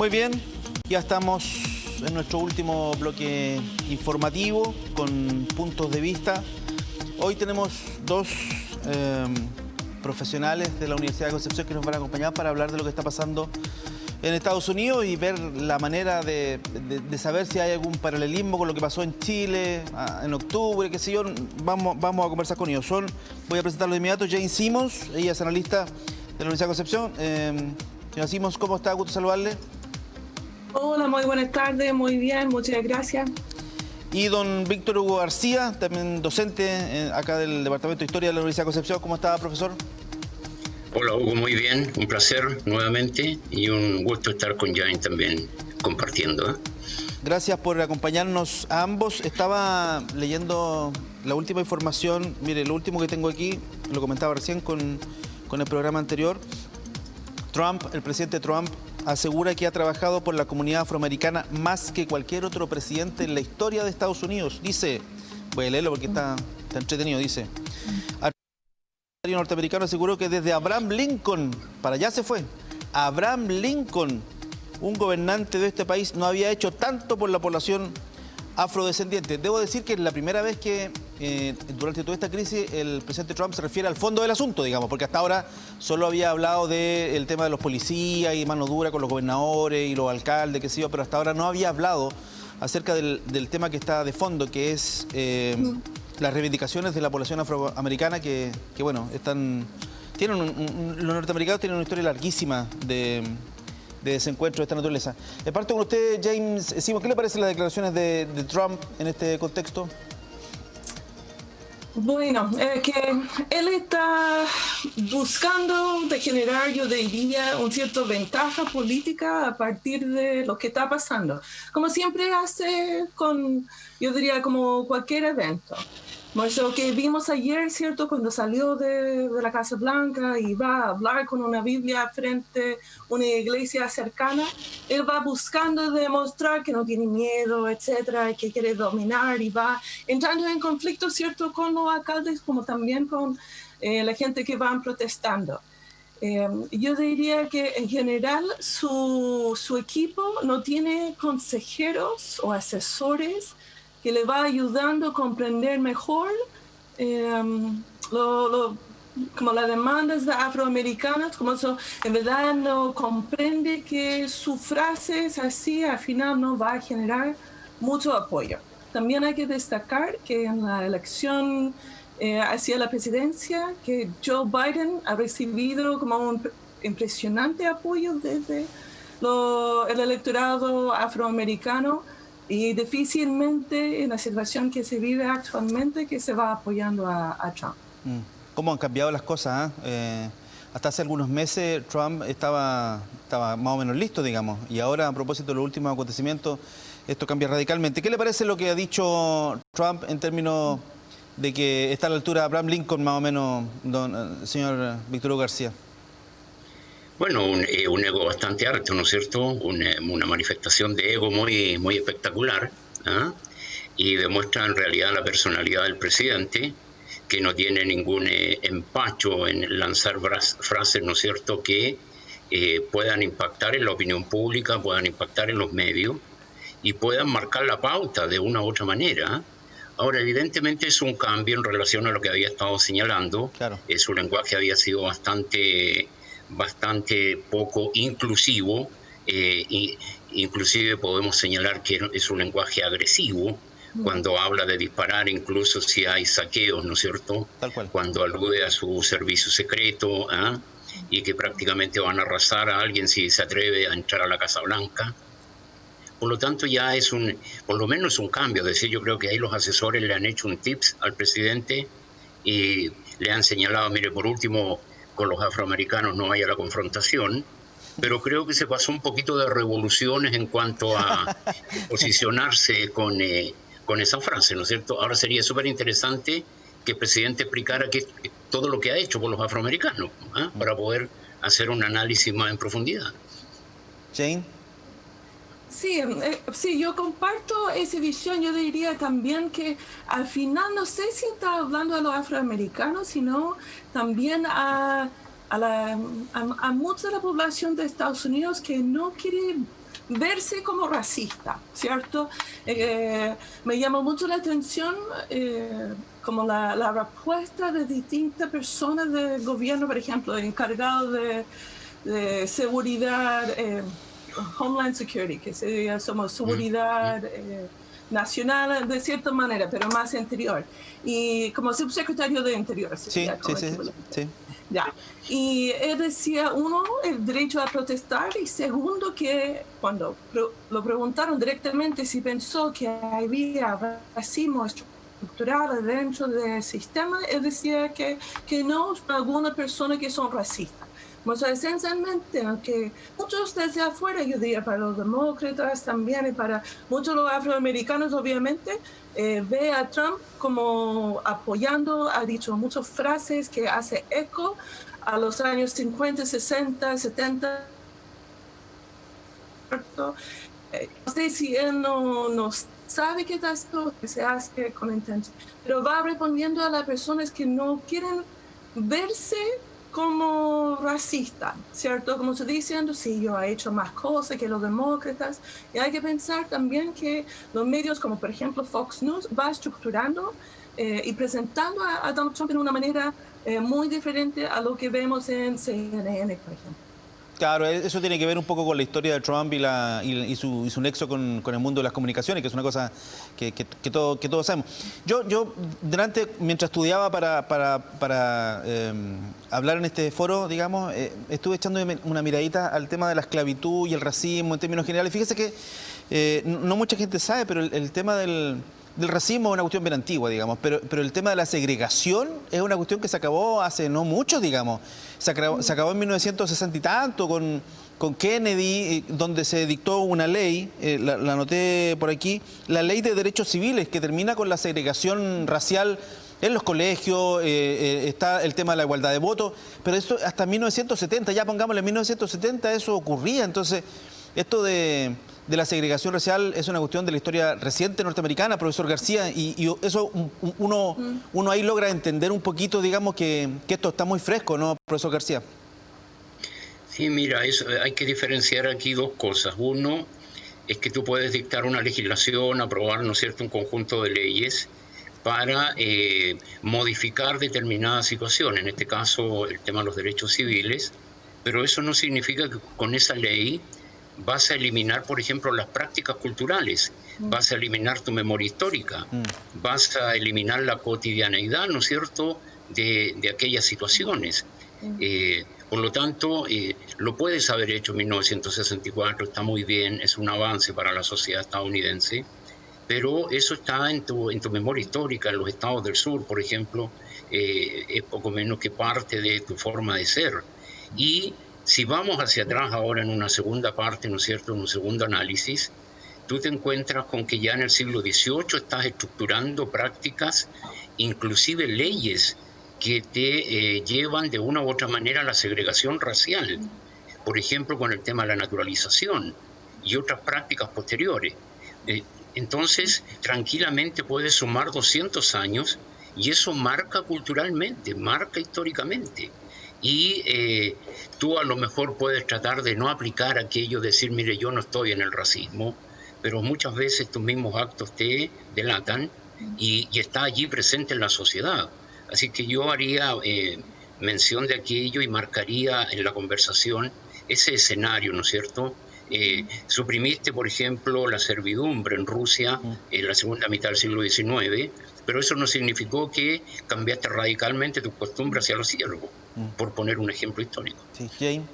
Muy bien, ya estamos en nuestro último bloque informativo con puntos de vista. Hoy tenemos dos profesionales de la Universidad de Concepción que nos van a acompañar para hablar de lo que está pasando en Estados Unidos y ver la manera de saber si hay algún paralelismo con lo que pasó en Chile en octubre, qué sé yo. Vamos a conversar con ellos. Voy a presentarlo de inmediato. Jane Simmons, ella es analista de la Universidad de Concepción. Señora Simmons, ¿cómo está? Gusto saludarle. Hola, muy buenas tardes, muy bien, muchas gracias. Y don Víctor Hugo García, también docente acá del Departamento de Historia de la Universidad de Concepción. ¿Cómo está, profesor? Hola, Hugo, muy bien. Un placer nuevamente y un gusto estar con Jane también compartiendo. Gracias por acompañarnos a ambos. Estaba leyendo la última información. Mire, lo último que tengo aquí, lo comentaba recién con el programa anterior. El presidente Trump asegura que ha trabajado por la comunidad afroamericana más que cualquier otro presidente en la historia de Estados Unidos. Dice, voy a leerlo porque está entretenido, dice: el norteamericano aseguró que desde Abraham Lincoln, para allá se fue, Abraham Lincoln, un gobernante de este país, no había hecho tanto por la población afrodescendiente. Debo decir que es la primera vez que durante toda esta crisis el presidente Trump se refiere al fondo del asunto, digamos, porque hasta ahora solo había hablado del tema de los policías y mano dura con los gobernadores y los alcaldes, qué sé yo, pero hasta ahora no había hablado acerca del tema que está de fondo, que es las reivindicaciones de la población afroamericana que bueno, los norteamericanos tienen una historia larguísima de desencuentro de esta naturaleza. Parto con usted, James Simmons. ¿Qué le parecen las declaraciones de Trump en este contexto? Bueno, que él está buscando de generar, yo diría, una cierta ventaja política a partir de lo que está pasando, como siempre hace con, yo diría, como cualquier evento. Lo que vimos ayer, ¿cierto? Cuando salió de la Casa Blanca y va a hablar con una Biblia frente a una iglesia cercana, él va buscando demostrar que no tiene miedo, etcétera, que quiere dominar y va entrando en conflicto, ¿cierto? Con los alcaldes como también con la gente que van protestando. Yo diría que en general su equipo no tiene consejeros o asesores que le va ayudando a comprender mejor como las demandas de afroamericanas, como eso en verdad no comprende que sus frases así al final no va a generar mucho apoyo. También hay que destacar que en la elección hacia la presidencia, que Joe Biden ha recibido como un impresionante apoyo desde el electorado afroamericano, y difícilmente en la situación que se vive actualmente que se va apoyando a Trump. ¿Cómo han cambiado las cosas? Hasta hace algunos meses Trump estaba más o menos listo, digamos, y ahora, a propósito de los últimos acontecimientos, esto cambia radicalmente. ¿Qué le parece lo que ha dicho Trump en términos de que está a la altura de Abraham Lincoln, más o menos, señor Víctor Hugo García? Bueno, un ego bastante alto, ¿no es cierto? Una manifestación de ego muy espectacular, ¿eh? Y demuestra en realidad la personalidad del presidente, que no tiene ningún empacho en lanzar frases, ¿no es cierto?, que puedan impactar en la opinión pública, puedan impactar en los medios y puedan marcar la pauta de una u otra manera. Ahora, evidentemente es un cambio en relación a lo que había estado señalando. Claro. Su lenguaje había sido bastante poco inclusivo, inclusive podemos señalar que es un lenguaje agresivo cuando habla de disparar, incluso si hay saqueos, ¿no es cierto? Tal cual. Cuando alude a su servicio secreto, y que prácticamente van a arrasar a alguien si se atreve a entrar a la Casa Blanca. Por lo tanto, ya por lo menos un cambio. Es decir, yo creo que ahí los asesores le han hecho un tips al presidente y le han señalado, mire, por último, con los afroamericanos no haya la confrontación, pero creo que se pasó un poquito de revoluciones en cuanto a posicionarse con esa frase, ¿no es cierto? Ahora sería súper interesante que el presidente explicara todo lo que ha hecho por los afroamericanos, para poder hacer un análisis más en profundidad. Jane. Sí, yo comparto esa visión. Yo diría también que al final no sé si está hablando a los afroamericanos, sino también a mucha de la población de Estados Unidos que no quiere verse como racista, ¿cierto? Me llamó mucho la atención como la respuesta de distintas personas del gobierno, por ejemplo, encargados de seguridad, Homeland Security, que sería somos seguridad nacional de cierta manera, pero más interior. Y como subsecretario de Interior. Sí. Ya. Y él decía, uno, el derecho a protestar, y segundo, que cuando lo preguntaron directamente si pensó que había racismo estructural dentro del sistema, él decía que no, algunas personas que son racistas. O sea, esencialmente, aunque muchos desde afuera, yo diría para los demócratas también y para muchos los afroamericanos, obviamente, ve a Trump como apoyando, ha dicho muchas frases que hace eco a los años 50, 60, 70. No sé si él no sabe qué es esto, que se hace con intención, pero va respondiendo a las personas que no quieren verse como racista, ¿cierto? Como estoy diciendo, sí, yo he hecho más cosas que los demócratas, y hay que pensar también que los medios como por ejemplo Fox News va estructurando y presentando a Donald Trump de una manera muy diferente a lo que vemos en CNN, por ejemplo. Claro, eso tiene que ver un poco con la historia de Trump y su nexo con el mundo de las comunicaciones, que es una cosa que todos sabemos. Yo mientras estudiaba para hablar en este foro, digamos, estuve echando una miradita al tema de la esclavitud y el racismo en términos generales. Fíjese que no mucha gente sabe, pero el tema del racismo es una cuestión bien antigua, digamos, pero el tema de la segregación es una cuestión que se acabó hace no mucho, digamos. Se acabó en 1960 y tanto con Kennedy, donde se dictó una ley, la anoté por aquí, la ley de derechos civiles, que termina con la segregación racial en los colegios, está el tema de la igualdad de voto, pero esto hasta 1970, ya pongámosle 1970, eso ocurría. Entonces, esto de la segregación racial es una cuestión de la historia reciente norteamericana, profesor García, y eso uno ahí logra entender un poquito, digamos, que esto está muy fresco, ¿no, profesor García? Sí, mira, hay que diferenciar aquí dos cosas. Uno es que tú puedes dictar una legislación, aprobar, ¿no es cierto?, un conjunto de leyes para modificar determinadas situaciones, en este caso el tema de los derechos civiles, pero eso no significa que con esa ley vas a eliminar, por ejemplo, las prácticas culturales, vas a eliminar tu memoria histórica, vas a eliminar la cotidianeidad, ¿no es cierto?, de aquellas situaciones. Por lo tanto, lo puedes haber hecho en 1964, está muy bien, es un avance para la sociedad estadounidense, pero eso está en tu memoria histórica. En los estados del sur, por ejemplo, es poco menos que parte de tu forma de ser. Y si vamos hacia atrás ahora en una segunda parte, ¿no es cierto?, en un segundo análisis, tú te encuentras con que ya en el siglo XVIII estás estructurando prácticas, inclusive leyes, que te llevan de una u otra manera a la segregación racial. Por ejemplo, con el tema de la naturalización y otras prácticas posteriores. Entonces, tranquilamente puedes sumar 200 años y eso marca culturalmente, marca históricamente. Y tú a lo mejor puedes tratar de no aplicar aquello, decir, mire, yo no estoy en el racismo, pero muchas veces tus mismos actos te delatan y está allí presente en la sociedad. Así que yo haría mención de aquello y marcaría en la conversación ese escenario, ¿no es cierto? Suprimiste, por ejemplo, la servidumbre en Rusia en la segunda mitad del siglo XIX, pero eso no significó que cambiaste radicalmente tus costumbres hacia los siervos, por poner un ejemplo histórico. Sí, Jane.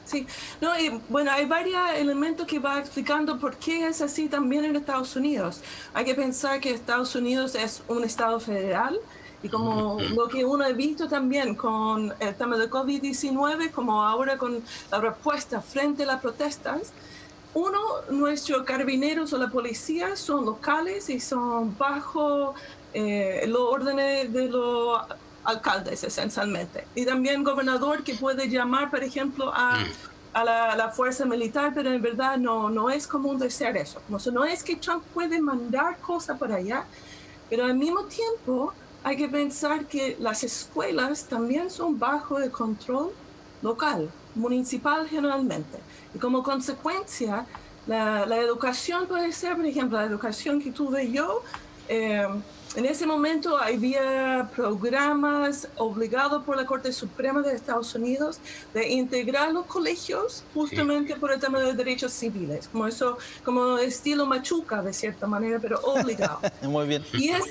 Sí. No, y bueno, hay varios elementos que va explicando por qué es así también en Estados Unidos. Hay que pensar que Estados Unidos es un estado federal, y como lo que uno ha visto también con el tema de COVID-19, como ahora con la respuesta frente a las protestas, nuestros carabineros o la policía son locales y son bajo los órdenes de los alcaldes, esencialmente. Y también gobernador que puede llamar, por ejemplo, a la fuerza militar, pero en verdad no es común de ser eso. No es que Trump puede mandar cosas para allá, pero al mismo tiempo hay que pensar que las escuelas también son bajo el control local, municipal generalmente. Y como consecuencia, La educación puede ser, por ejemplo, la educación que tuve yo. En ese momento había programas obligados por la Corte Suprema de Estados Unidos de integrar los colegios justamente por el tema de los derechos civiles, como estilo Machuca de cierta manera, pero obligado. Muy bien. Y es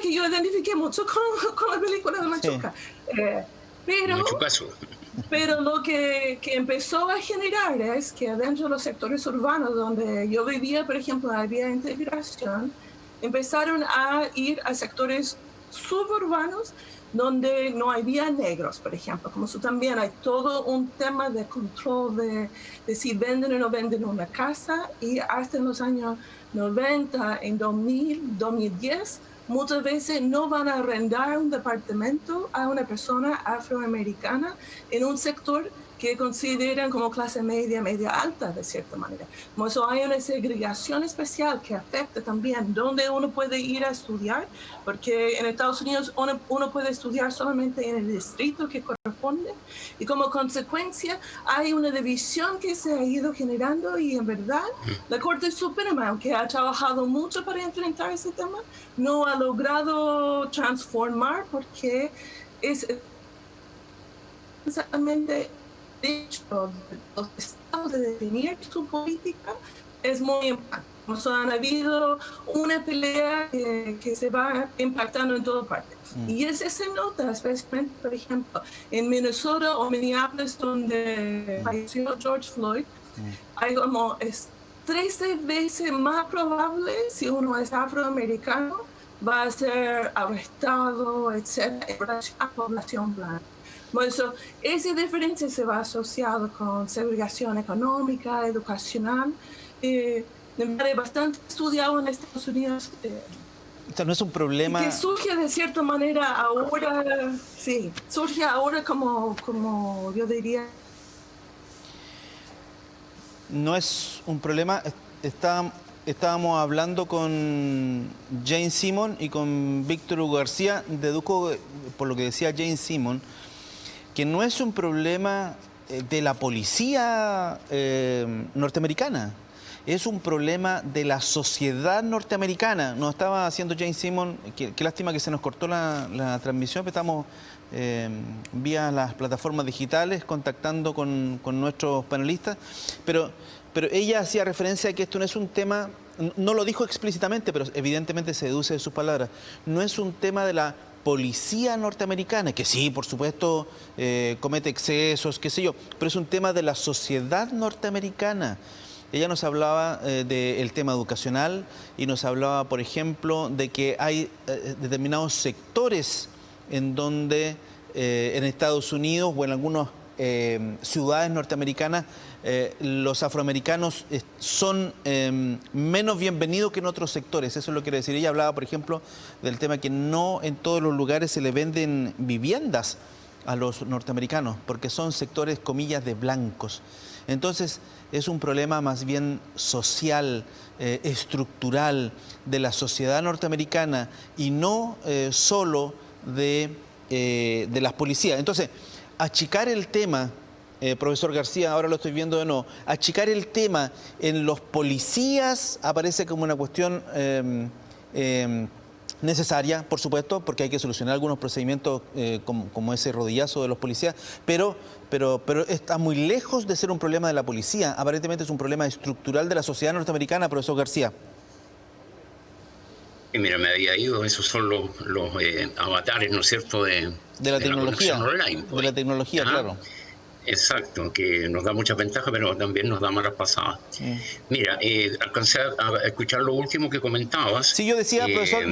que yo identifiqué mucho con la película de Machuca. Sí. Pero lo que empezó a generar es que adentro de los sectores urbanos donde yo vivía, por ejemplo, había integración, empezaron a ir a sectores suburbanos donde no había negros, por ejemplo. Como eso también hay todo un tema de control de si venden o no venden una casa, y hasta en los años 90, en 2000, 2010, muchas veces no van a arrendar un departamento a una persona afroamericana en un sector que consideran como clase media, media alta, de cierta manera. Como eso hay una segregación especial que afecta también dónde uno puede ir a estudiar, porque en Estados Unidos uno puede estudiar solamente en el distrito que corresponde, y como consecuencia hay una división que se ha ido generando, y en verdad la Corte Suprema, aunque ha trabajado mucho para enfrentar ese tema, no ha logrado transformar, porque es exactamente hecho los estados de definir su política es muy importante. O sea, han habido una pelea que se va impactando en todas partes. Y ese se nota, especialmente, por ejemplo, en Minnesota o Minneapolis, donde falleció George Floyd, hay como es 13 veces más probable, si uno es afroamericano, va a ser arrestado, etcétera, en relación a población blanca. Bueno, esa diferencia se va asociada con segregación económica, educacional. Bastante estudiado en Estados Unidos. Esto no es un problema. Que surge de cierta manera ahora, sí, surge ahora como yo diría. No es un problema. Estábamos hablando con Jane Simon y con Víctor Hugo García. Deduzco, por lo que decía Jane Simon, que no es un problema de la policía norteamericana, es un problema de la sociedad norteamericana. Nos estaba haciendo Jane Simon, qué lástima que se nos cortó la transmisión, pero estamos vía las plataformas digitales contactando con nuestros panelistas, pero ella hacía referencia a que esto no es un tema, no lo dijo explícitamente, pero evidentemente se deduce de sus palabras, no es un tema de la policía norteamericana, que sí, por supuesto, comete excesos, qué sé yo, pero es un tema de la sociedad norteamericana. Ella nos hablaba del tema educacional y nos hablaba, por ejemplo, de que hay determinados sectores en donde en Estados Unidos o en algunas ciudades norteamericanas los afroamericanos son menos bienvenidos que en otros sectores. Eso es lo que quiero decir. Ella hablaba, por ejemplo, del tema que no en todos los lugares se le venden viviendas a los norteamericanos, porque son sectores, comillas, de blancos. Entonces, es un problema más bien social, estructural, de la sociedad norteamericana y no solo de las policías. Entonces, achicar el tema, profesor García, ahora lo estoy viendo de nuevo, achicar el tema en los policías aparece como una cuestión necesaria, por supuesto, porque hay que solucionar algunos procedimientos como ese rodillazo de los policías, pero está muy lejos de ser un problema de la policía. Aparentemente es un problema estructural de la sociedad norteamericana, profesor García. Y mira, me había ido, esos son los avatares, ¿no es cierto?, de la tecnología, online, pues. De la tecnología, claro. Exacto, que nos da muchas ventajas, pero también nos da malas pasadas. Sí. Mira, alcancé a escuchar lo último que comentabas. Sí, yo decía, profesor,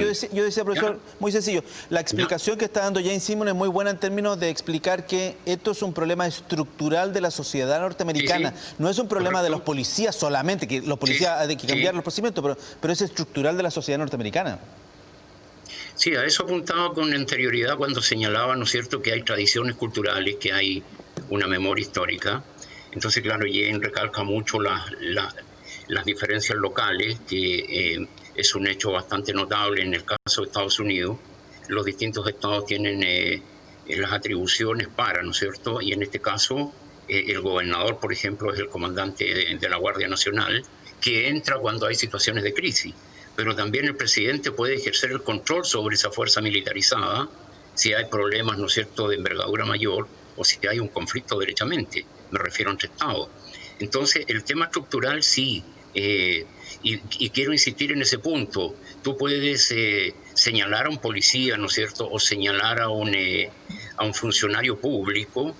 profesor, muy sencillo. La explicación que está dando Jane Simon es muy buena en términos de explicar que esto es un problema estructural de la sociedad norteamericana. Sí, sí. No es un problema de los policías solamente, que los policías hay que cambiar los procedimientos, pero es estructural de la sociedad norteamericana. Sí, a eso apuntaba con anterioridad cuando señalaba, ¿no es cierto?, que hay tradiciones culturales, que hay una memoria histórica. Entonces, claro, Jane recalca mucho las diferencias locales, que es un hecho bastante notable en el caso de Estados Unidos. Los distintos estados tienen las atribuciones para, ¿no es cierto?, y en este caso El gobernador, por ejemplo, es el comandante de la Guardia Nacional, que entra cuando hay situaciones de crisis. Pero también el presidente puede ejercer el control sobre esa fuerza militarizada si hay problemas, ¿no es cierto?, de envergadura mayor o si hay un conflicto derechamente, me refiero entre Estados. Entonces, el tema estructural sí, y quiero insistir en ese punto. Tú puedes señalar a un policía, ¿no es cierto?, o señalar a un funcionario público,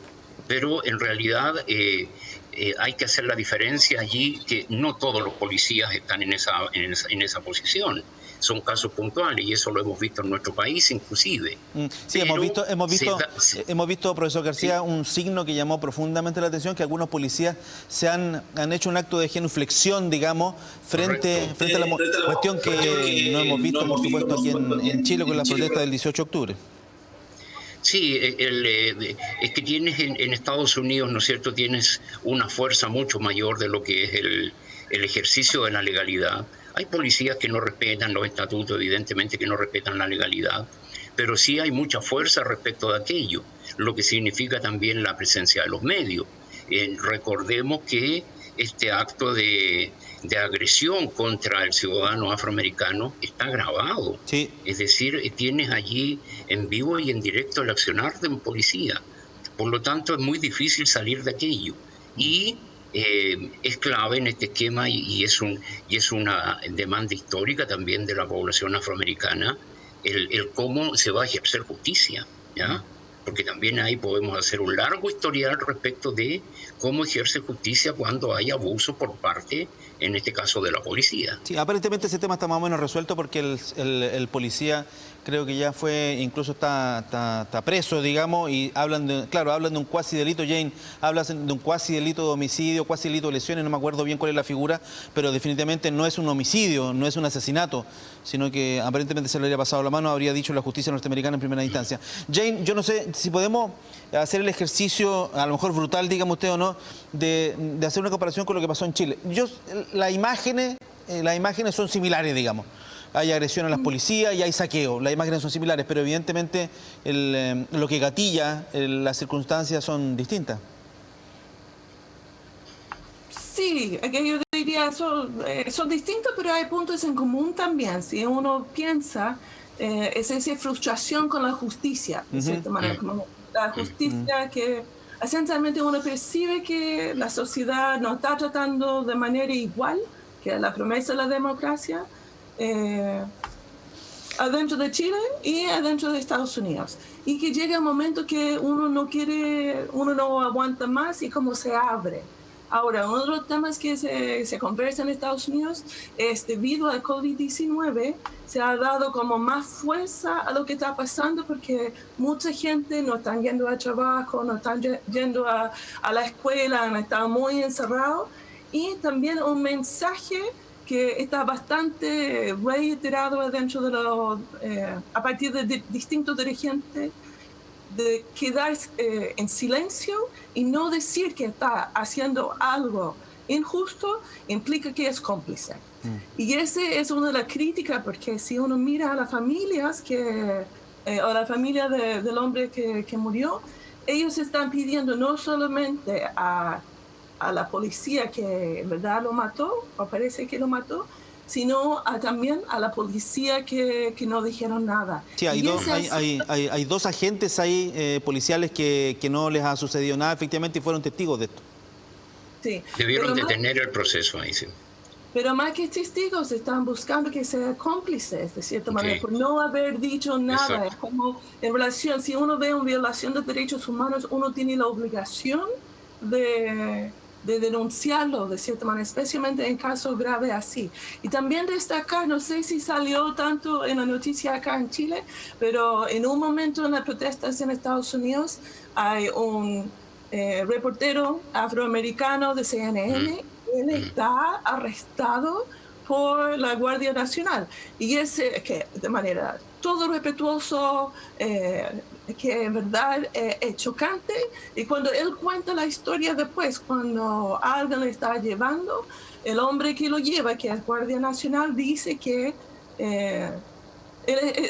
pero en realidad hay que hacer la diferencia allí, que no todos los policías están en esa posición. Son casos puntuales y eso lo hemos visto en nuestro país inclusive. Sí, hemos visto, profesor García, sí, un signo que llamó profundamente la atención, que algunos policías han hecho un acto de genuflexión, digamos, frente a la cuestión que no hemos visto, por supuesto, aquí en Chile con las protestas del 18 de octubre. Sí, es que tienes en Estados Unidos, ¿no es cierto?, tienes una fuerza mucho mayor de lo que es el ejercicio de la legalidad. Hay policías que no respetan los estatutos, evidentemente que no respetan la legalidad, pero sí hay mucha fuerza respecto de aquello, lo que significa también la presencia de los medios. Recordemos que este acto de agresión contra el ciudadano afroamericano está grabado. Sí. Es decir, tienes allí en vivo y en directo el accionar de un policía. Por lo tanto, es muy difícil salir de aquello. Y es clave en este esquema y es una demanda histórica también de la población afroamericana el cómo se va a ejercer justicia, ¿ya? Porque también ahí podemos hacer un largo historial respecto de cómo ejerce justicia cuando hay abuso por parte, en este caso, de la policía. Sí, aparentemente ese tema está más o menos resuelto porque el policía creo que ya fue, incluso está preso, digamos, y hablan de un cuasi delito, Jane, hablan de un cuasi delito de homicidio, cuasi delito de lesiones, no me acuerdo bien cuál es la figura, pero definitivamente no es un homicidio, no es un asesinato, sino que aparentemente se le habría pasado la mano, habría dicho la justicia norteamericana en primera instancia. Jane, yo no sé si podemos hacer el ejercicio, a lo mejor brutal, dígame usted o no, de hacer una comparación con lo que pasó en Chile. Las imágenes son similares, digamos. Hay agresión a las policías y hay saqueo. Las imágenes son similares, pero evidentemente lo que gatilla, las circunstancias son distintas. Sí, yo diría son distintos, pero hay puntos en común también. Si uno piensa, es esa frustración con la justicia, de cierta manera, como la justicia que esencialmente uno percibe que la sociedad no está tratando de manera igual, que es la promesa de la democracia, adentro de Chile y adentro de Estados Unidos, y que llega un momento que uno no aguanta más y como se abre. Ahora, uno de los temas que se conversa en Estados Unidos es debido al COVID-19, se ha dado como más fuerza a lo que está pasando porque mucha gente no está yendo al trabajo, no están yendo a la escuela, han estado muy encerrados, y también un mensaje que está bastante reiterado dentro de a partir de distintos dirigentes, de quedar en silencio y no decir que está haciendo algo injusto implica que es cómplice. Y ese es una de las críticas, porque si uno mira a las familias o la familia del hombre que murió, ellos están pidiendo no solamente a la policía que en verdad lo mató, o parece que lo mató, sino también a la policía que no dijeron nada. Sí, hay dos agentes ahí policiales que no les ha sucedido nada, efectivamente, y fueron testigos de esto. Sí. Debieron detener el proceso ahí, sí. Pero más que testigos, están buscando que sean cómplices, de cierta manera, por no haber dicho nada. Exacto. Es como en relación, si uno ve una violación de derechos humanos, uno tiene la obligación de denunciarlo, de cierta manera, especialmente en casos graves así. Y también destacar, no sé si salió tanto en la noticia acá en Chile, pero en un momento en las protestas en Estados Unidos hay un reportero afroamericano de CNN, él está arrestado por la Guardia Nacional. Y es que de manera todo respetuoso, que en verdad es chocante. Y cuando él cuenta la historia después, cuando alguien le está llevando, el hombre que lo lleva, que es Guardia Nacional, dice que él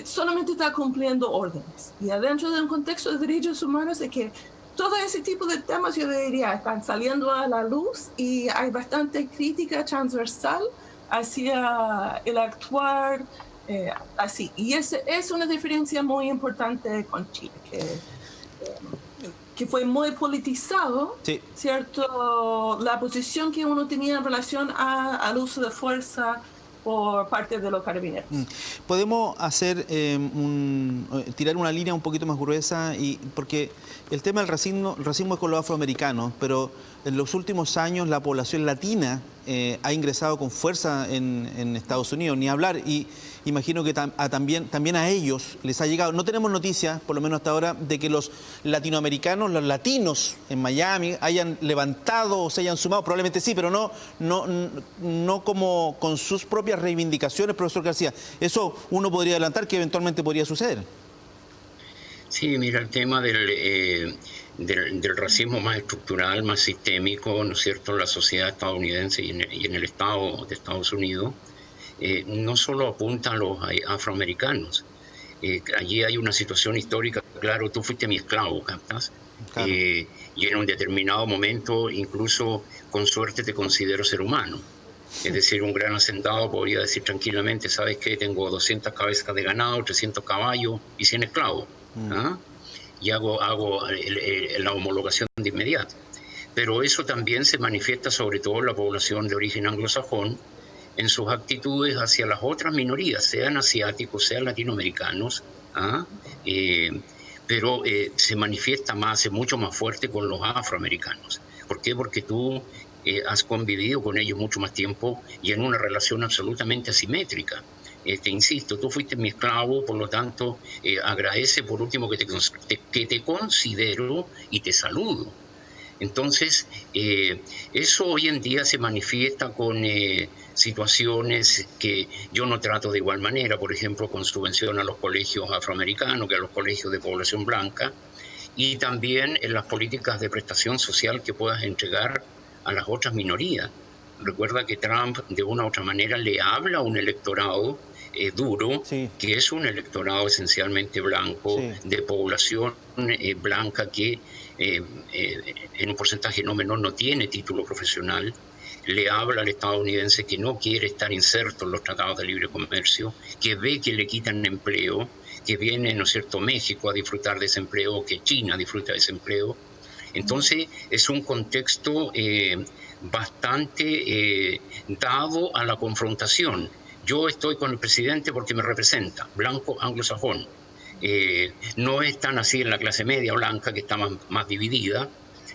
solamente está cumpliendo órdenes. Y adentro de un contexto de derechos humanos es que todo ese tipo de temas, yo diría, están saliendo a la luz y hay bastante crítica transversal hacia el actuar así. Y es una diferencia muy importante con Chile, que fue muy politizado, sí, ¿cierto? La posición que uno tenía en relación al uso de fuerza por parte de los carabineros. Podemos hacer tirar una línea un poquito más gruesa, porque el tema del racismo es con los afroamericanos, pero en los últimos años la población latina ha ingresado con fuerza en Estados Unidos, ni hablar, y imagino que también a ellos les ha llegado. No tenemos noticias, por lo menos hasta ahora, de que los latinoamericanos, los latinos en Miami hayan levantado o se hayan sumado, probablemente sí, pero no como con sus propias reivindicaciones, profesor García. Eso uno podría adelantar que eventualmente podría suceder. Sí, mira, el tema del racismo más estructural, más sistémico, ¿no es cierto?, en la sociedad estadounidense y en el Estado de Estados Unidos, no solo apunta a los afroamericanos. Allí hay una situación histórica, claro, tú fuiste mi esclavo, ¿captas? Claro. Y en un determinado momento, incluso con suerte te considero ser humano. Es decir, un gran hacendado podría decir tranquilamente, ¿sabes qué? Tengo 200 cabezas de ganado, 300 caballos y 100 esclavos. ¿Ah? Y hago la homologación de inmediato. Pero eso también se manifiesta sobre todo en la población de origen anglosajón, en sus actitudes hacia las otras minorías, sean asiáticos, sean latinoamericanos, ¿ah? Pero se manifiesta más, es mucho más fuerte con los afroamericanos. ¿Por qué? Porque tú has convivido con ellos mucho más tiempo y en una relación absolutamente asimétrica. Insisto, tú fuiste mi esclavo, por lo tanto, agradece por último que te considero y te saludo. Entonces, eso hoy en día se manifiesta con situaciones que yo no trato de igual manera, por ejemplo, con subvención a los colegios afroamericanos que a los colegios de población blanca, y también en las políticas de prestación social que puedas entregar a las otras minorías. Recuerda que Trump, de una u otra manera, le habla a un electorado duro, sí, que es un electorado esencialmente blanco, sí, de población blanca que en un porcentaje no menor no tiene título profesional. Le habla al estadounidense que no quiere estar inserto en los tratados de libre comercio, que ve que le quitan empleo, que viene, ¿no es cierto?, México a disfrutar de ese empleo, que China disfruta de ese empleo. Entonces es un contexto bastante dado a la confrontación. Yo estoy con el presidente porque me representa, blanco anglosajón. No es tan así en la clase media blanca, que está más dividida,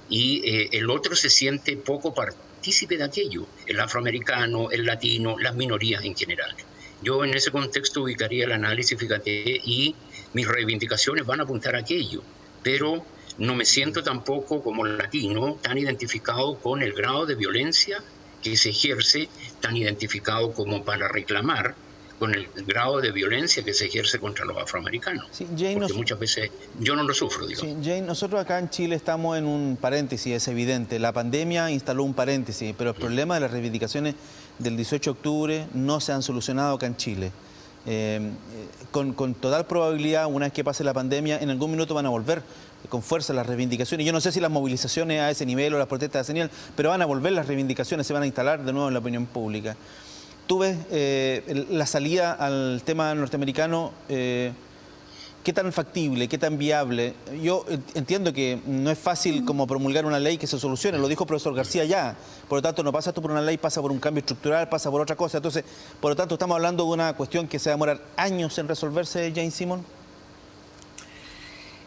y el otro se siente poco partícipe de aquello, el afroamericano, el latino, las minorías en general. Yo en ese contexto ubicaría el análisis, fíjate, y mis reivindicaciones van a apuntar a aquello, pero no me siento tampoco como latino tan identificado con el grado de violencia que se ejerce, tan identificado como para reclamar con el grado de violencia que se ejerce contra los afroamericanos. Sí, Jane, porque muchas veces yo no lo sufro, digo. Sí, Jane, nosotros acá en Chile estamos en un paréntesis, es evidente. La pandemia instaló un paréntesis, pero el problema de las reivindicaciones del 18 de octubre no se han solucionado acá en Chile. Con total probabilidad, una vez que pase la pandemia, en algún minuto van a volver con fuerza las reivindicaciones. Yo no sé si las movilizaciones a ese nivel o las protestas a ese nivel, pero van a volver las reivindicaciones, se van a instalar de nuevo en la opinión pública. ¿Tú ves la salida al tema norteamericano, qué tan factible, qué tan viable? Yo entiendo que no es fácil como promulgar una ley que se solucione, lo dijo el profesor García ya. Por lo tanto, no pasa tú por una ley, pasa por un cambio estructural, pasa por otra cosa. Entonces, por lo tanto, estamos hablando de una cuestión que se va a demorar años en resolverse, Jane Simon.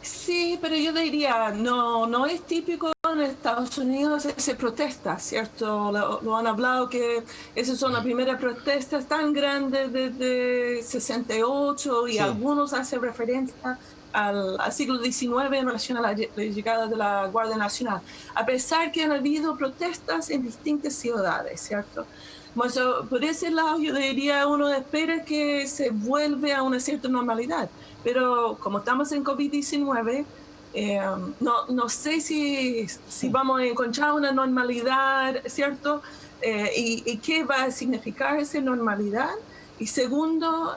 Sí, pero yo diría, no es típico en Estados Unidos esa protesta, ¿cierto? Lo han hablado que esas son las primeras protestas tan grandes desde 68 y sí, algunos hacen referencia al siglo XIX en relación a la llegada de la Guardia Nacional, a pesar que han habido protestas en distintas ciudades, ¿cierto? Bueno, por ese lado yo diría, uno espera que se vuelva a una cierta normalidad, pero como estamos en COVID-19, no sé si vamos a encontrar una normalidad, ¿cierto? Y qué va a significar esa normalidad Y segundo,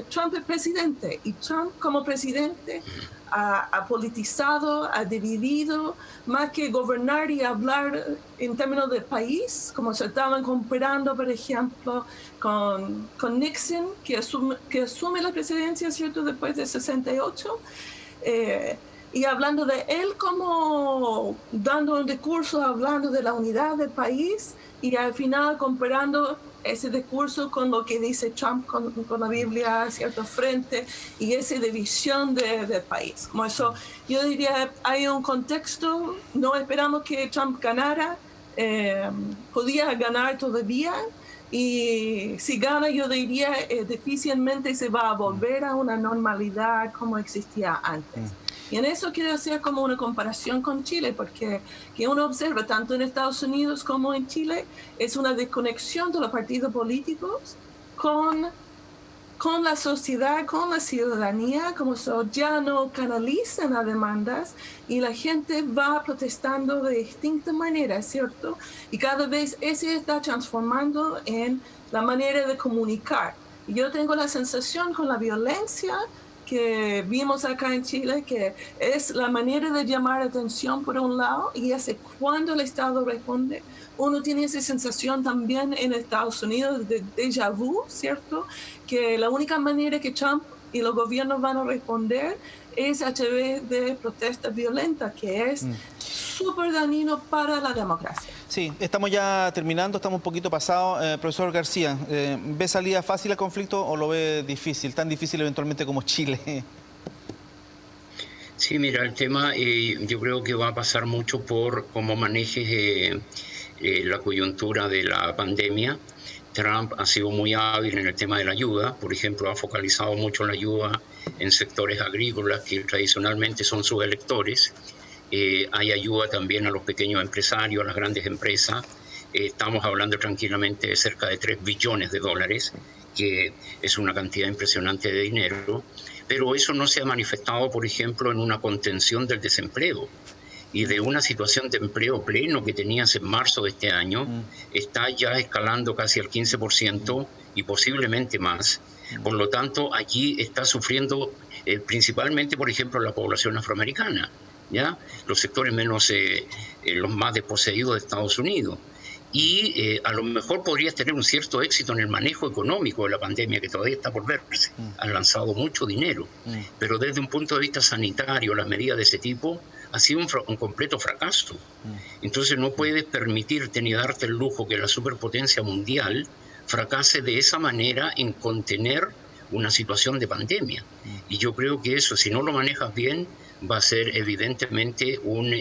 Trump es presidente, y Trump como presidente ha politizado, ha dividido, más que gobernar y hablar en términos de país, como se estaban comparando, por ejemplo, con Nixon, que asume la presidencia, ¿cierto?, después de 68, y hablando de él como dando un discurso, hablando de la unidad del país, y al final comparando ese discurso con lo que dice Trump con la Biblia, ¿cierto?, frente, y esa división del país. Como eso, yo diría, hay un contexto, no esperamos que Trump ganara, podía ganar todavía, y si gana, yo diría, difícilmente se va a volver a una normalidad como existía antes. Y en eso quiero hacer como una comparación con Chile, porque que uno observa tanto en Estados Unidos como en Chile es una desconexión de los partidos políticos con la sociedad, con la ciudadanía, como ya no canalizan las demandas y la gente va protestando de distintas maneras, ¿cierto? Y cada vez ese está transformando en la manera de comunicar. Y yo tengo la sensación con la violencia que vimos acá en Chile, que es la manera de llamar atención por un lado, y es cuando el Estado responde. Uno tiene esa sensación también en Estados Unidos de déjà vu, ¿cierto? Que la única manera que Trump y los gobiernos van a responder es a través de protestas violentas, que es súper dañino para la democracia. Sí, estamos ya terminando, estamos un poquito pasados. Profesor García, ¿ve salida fácil al conflicto o lo ve difícil, tan difícil eventualmente como Chile? Sí, mira, el tema yo creo que va a pasar mucho por cómo manejes la coyuntura de la pandemia. Trump ha sido muy hábil en el tema de la ayuda, por ejemplo, ha focalizado mucho la ayuda en sectores agrícolas que tradicionalmente son sus electores. Hay ayuda también a los pequeños empresarios, a las grandes empresas. Estamos hablando tranquilamente de cerca de $3 billones, que es una cantidad impresionante de dinero, pero eso no se ha manifestado, por ejemplo, en una contención del desempleo. Y de una situación de empleo pleno que tenías en marzo de este año, está ya escalando casi al 15% y posiblemente más. Por lo tanto, allí está sufriendo principalmente, por ejemplo, la población afroamericana, ¿ya? Los sectores menos, los más desposeídos de Estados Unidos. Y a lo mejor podrías tener un cierto éxito en el manejo económico de la pandemia, que todavía está por verse. Han lanzado mucho dinero, pero desde un punto de vista sanitario, las medidas de ese tipo ha sido un completo fracaso. Entonces no puedes permitirte ni darte el lujo que la superpotencia mundial fracase de esa manera en contener una situación de pandemia. Y yo creo que eso, si no lo manejas bien, va a ser evidentemente un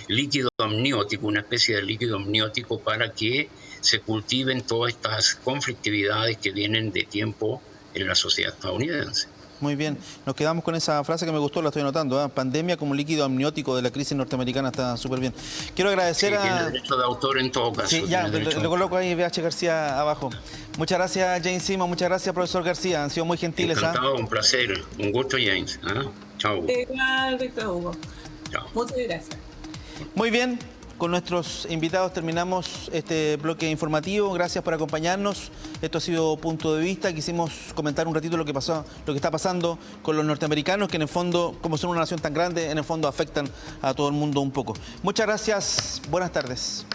líquido amniótico, una especie de líquido amniótico para que se cultiven todas estas conflictividades que vienen de tiempo en la sociedad estadounidense. Muy bien, nos quedamos con esa frase que me gustó, la estoy anotando, ¿eh? Pandemia como líquido amniótico de la crisis norteamericana, está súper bien. Quiero agradecer tiene derecho de autor en todo caso. Sí, ya, lo coloco ahí, VH García abajo. Muchas gracias, James Simon, muchas gracias, profesor García, han sido muy gentiles. Encantado, un placer, un gusto, James. Chao. Igual, Víctor Hugo. Chao. Muchas gracias. Muy bien. Con nuestros invitados terminamos este bloque informativo. Gracias por acompañarnos. Esto ha sido Punto de Vista. Quisimos comentar un ratito lo que está pasando con los norteamericanos, que en el fondo, como son una nación tan grande, en el fondo afectan a todo el mundo un poco. Muchas gracias. Buenas tardes.